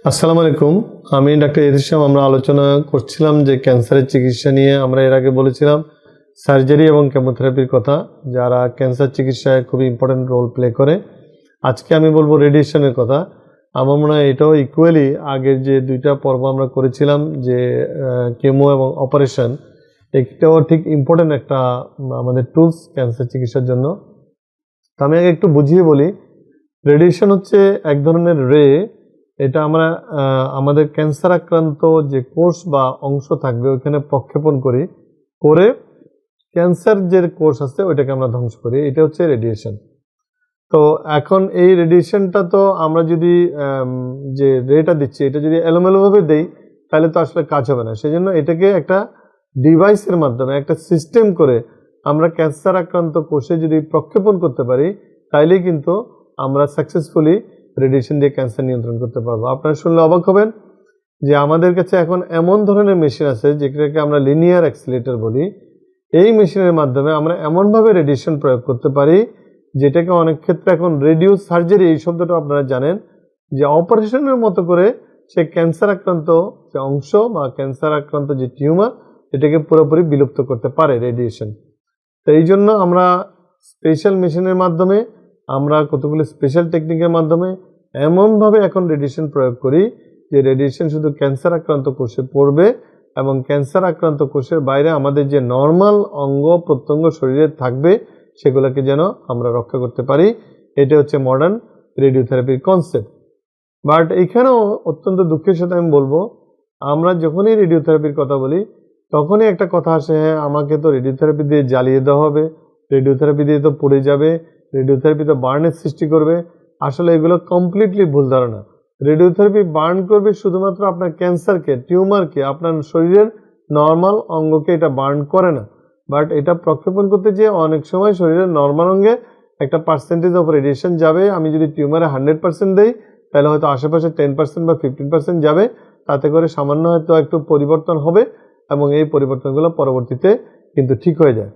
আসসালামু আলাইকুম। আমি ডাক্তার ইরশাদ। আমরা আলোচনা করছিলাম যে ক্যান্সারের চিকিৎসা নিয়ে। আমরা এর আগে বলেছিলাম সার্জারি এবং কেমোথেরাপির কথা, যারা ক্যান্সার চিকিৎসায় খুবই ইম্পর্টেন্ট রোল প্লে করে। আজকে আমি বলবো রেডিয়েশনের কথা। আমার মনে হয় এটাও ইকুয়ালি আগের যে দুইটা পর্ব আমরা করেছিলাম, যে কেমো এবং অপারেশন, এটাও ঠিক ইম্পর্টেন্ট একটা আমাদের টুলস ক্যান্সার চিকিৎসার জন্য। তো আমি আগে একটু বুঝিয়ে বলি। রেডিয়েশন হচ্ছে এক ধরনের রে। এটা আমরা আমাদের ক্যান্সার আক্রান্ত যে কোষ বা অংশ থাকবে ওইখানে প্রক্ষেপণ করে ক্যান্সার যে কোষ আছে ওইটাকে আমরা ধ্বংস করি। এটা হচ্ছে রেডিয়েশন। তো এখন এই রেডিয়েশনটা তো আমরা যদি যে রেটা দিচ্ছি এটা যদি এলোমেলোভাবে দেই তাহলে তো আসলে কাজ হবে না। সেই জন্য এটাকে একটা ডিভাইসের মাধ্যমে, একটা সিস্টেম করে আমরা ক্যান্সার আক্রান্ত কোষে যদি প্রক্ষেপণ করতে পারি, তাইলেই কিন্তু আমরা সাকসেসফুলি রেডিয়েশন দিয়ে ক্যান্সার নিয়ন্ত্রণ করতে পারবো। আপনারা শুনলে অবাক হবেন যে আমাদের কাছে এখন এমন ধরনের মেশিন আছে যেটাকে আমরা লিনিয়ার অ্যাক্সিলারেটর বলি। এই মেশিনের মাধ্যমে আমরা এমনভাবে রেডিয়েশন প্রয়োগ করতে পারি যেটাকে অনেক ক্ষেত্রে এখন রেডিও সার্জারি, এই শব্দটা আপনারা জানেন, যে অপারেশনের মতো করে সে ক্যান্সার আক্রান্ত যে অংশ বা ক্যান্সার আক্রান্ত যে টিউমার এটাকে পুরোপুরি বিলুপ্ত করতে পারে রেডিয়েশন। তো এই জন্য আমরা স্পেশাল মেশিনের মাধ্যমে, আমরা কতগুলো স্পেশাল টেকনিকের মাধ্যমে এমনভাবে এখন রেডিয়েশন প্রয়োগ করি যে রেডিয়েশন শুধু ক্যান্সার আক্রান্ত কোষে পড়বে এবং ক্যান্সার আক্রান্ত কোষের বাইরে আমাদের যে নর্মাল অঙ্গ প্রত্যঙ্গ শরীরে থাকবে সেগুলোকে যেন আমরা রক্ষা করতে পারি। এটা হচ্ছে মডার্ন রেডিওথেরাপির কনসেপ্ট। বাট এখানেও অত্যন্ত দুঃখের সাথে আমি বলবো, আমরা যখনই রেডিওথেরাপির কথা বলি তখনই একটা কথা আসে, হ্যাঁ আমাকে তো রেডিওথেরাপি দিয়ে জ্বালিয়ে দেওয়া হবে, রেডিওথেরাপি দিয়ে তো পড়ে যাবে, রেডিওথেরাপি তো বার্নের সৃষ্টি করবে। আসলে এগুলো কমপ্লিটলি ভুল ধারণা। রেডিওথেরাপি বার্ন করবে শুধুমাত্র আপনার ক্যান্সারকে, টিউমারকে, আপনার শরীরের নর্মাল অঙ্গকে এটা বার্ন করে না। বাট এটা প্রক্ষেপণ করতে যেয়ে অনেক সময় শরীরের নর্মাল অঙ্গে একটা পার্সেন্টেজ অফ রেডিয়েশন যাবে। আমি যদি টিউমারে 100% দেই তাহলে হয়তো আশেপাশে 10% বা 15% যাবে। তাতে করে সামান্য হয়তো একটু পরিবর্তন হবে এবং এই পরিবর্তনগুলো পরবর্তীতে কিন্তু ঠিক হয়ে যায়।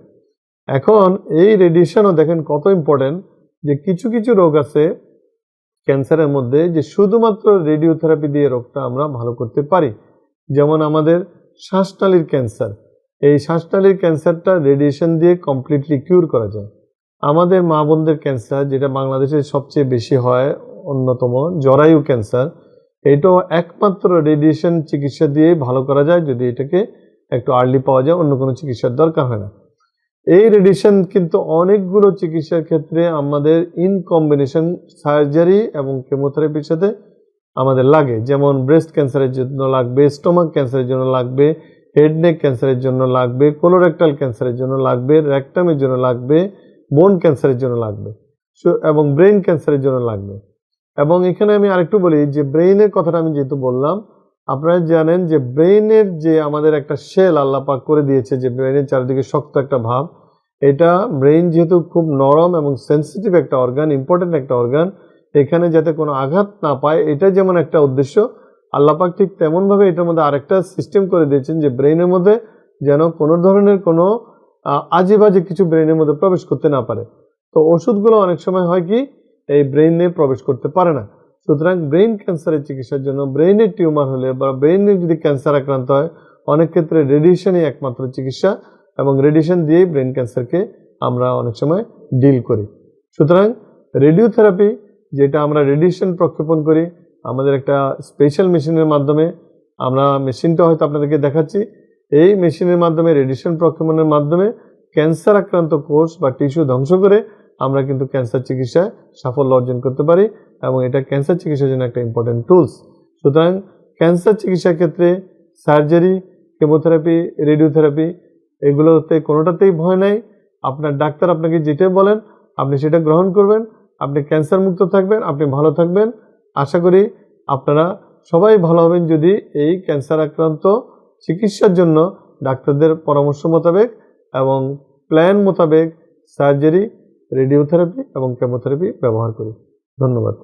এখন এই রেডিয়েশনও দেখেন কত ইম্পর্টেন্ট, যে কিছু কিছু রোগ আছে ক্যান্সারের মধ্যে যে শুধুমাত্র রেডিওথেরাপি দিয়ে রোগটা আমরা ভালো করতে পারি। যেমন আমাদের শ্বাসনালীর ক্যান্সার, এই শ্বাসনালীর ক্যান্সারটা রেডিয়েশন দিয়ে কমপ্লিটলি কিউর করা যায়। আমাদের মা বোনদের ক্যান্সার, যেটা বাংলাদেশে সবচেয়ে বেশি হয়, অন্যতম জরায়ু ক্যান্সার, এটাও একমাত্র রেডিয়েশন চিকিৎসা দিয়ে ভালো করা যায় যদি এটাকে একটু আর্লি পাওয়া যায়, অন্য কোনো চিকিৎসার দরকার হয় না। এই রেডিয়েশন কিন্তু অনেকগুলো চিকিৎসার ক্ষেত্রে আমাদের ইন কম্বিনেশন সার্জারি এবং কেমোথেরাপির সাথে আমাদের লাগে। যেমন ব্রেস্ট ক্যান্সারের জন্য লাগবে, স্টোমাক ক্যান্সারের জন্য লাগবে, হেড নেক ক্যান্সারের জন্য লাগবে, কোলোরেক্টাল ক্যান্সারের জন্য লাগবে, রেকটামের জন্য লাগবে, বোন ক্যান্সারের জন্য লাগবে এবং ব্রেন ক্যান্সারের জন্য লাগবে। এবং এখানে আমি আরেকটু বলি যে ব্রেইনের কথাটা আমি যেহেতু বললাম, আপনারা জানেন যে ব্রেইনের যে আমাদের একটা শেল আল্লাহ পাক করে দিয়েছে, যে ব্রেইনের চারিদিকে শক্ত একটা ভাব, এটা ব্রেইন যেহেতু খুব নরম এবং সেন্সিটিভ একটা অর্গান, ইম্পর্টেন্ট একটা অর্গান, এখানে যাতে কোনো আঘাত না পায় এটা যেমন একটা উদ্দেশ্য, আল্লাহ পাক ঠিক তেমনভাবে এটার মধ্যে আরেকটা সিস্টেম করে দিয়েছেন যে ব্রেইনের মধ্যে যেন কোনো ধরনের কোনো আজে বাজে কিছু ব্রেইনের মধ্যে প্রবেশ করতে না পারে। তো ওষুধগুলো অনেক সময় হয় কি এই ব্রেইনে প্রবেশ করতে পারে না। সুতরাং ব্রেইন ক্যান্সারের চিকিৎসার জন্য, ব্রেইনের টিউমার হলে বা ব্রেইনের যদি ক্যান্সার আক্রান্ত হয়, অনেক ক্ষেত্রে রেডিয়েশনই একমাত্র চিকিৎসা এবং রেডিয়েশন দিয়েই ব্রেন ক্যান্সারকে আমরা অনেক সময় ডিল করি। সুতরাং রেডিওথেরাপি, যেটা আমরা রেডিয়েশন প্রক্ষেপণ করি আমাদের একটা স্পেশাল মেশিনের মাধ্যমে, আমরা মেশিনটা হয়তো আপনাদেরকে দেখাচ্ছি, এই মেশিনের মাধ্যমে রেডিয়েশন প্রক্ষেপণের মাধ্যমে ক্যান্সার আক্রান্ত কোষ বা টিস্যু ধ্বংস করে আমরা কিন্তু ক্যান্সার চিকিৎসায় সাফল্য অর্জন করতে পারি এবং এটা ক্যান্সার চিকিৎসার জন্য একটা ইম্পর্টেন্ট টুলস। সুতরাং ক্যান্সার চিকিৎসার ক্ষেত্রে সার্জারি, কেমোথেরাপি, রেডিওথেরাপি এগুলোতে কোনোটাতেই ভয় নাই। আপনার ডাক্তার আপনাকে যেটা বলেন আপনি সেটা গ্রহণ করবেন, আপনি ক্যান্সার মুক্ত থাকবেন, আপনি ভালো থাকবেন। আশা করি আপনারা সবাই ভালো হবেন যদি এই ক্যান্সার আক্রান্ত চিকিৎসার জন্য ডাক্তারদের পরামর্শ মোতাবেক এবং প্ল্যান মোতাবেক সার্জারি, রেডিওথেরাপি এবং কেমোথেরাপি ব্যবহার করি। ধন্যবাদ।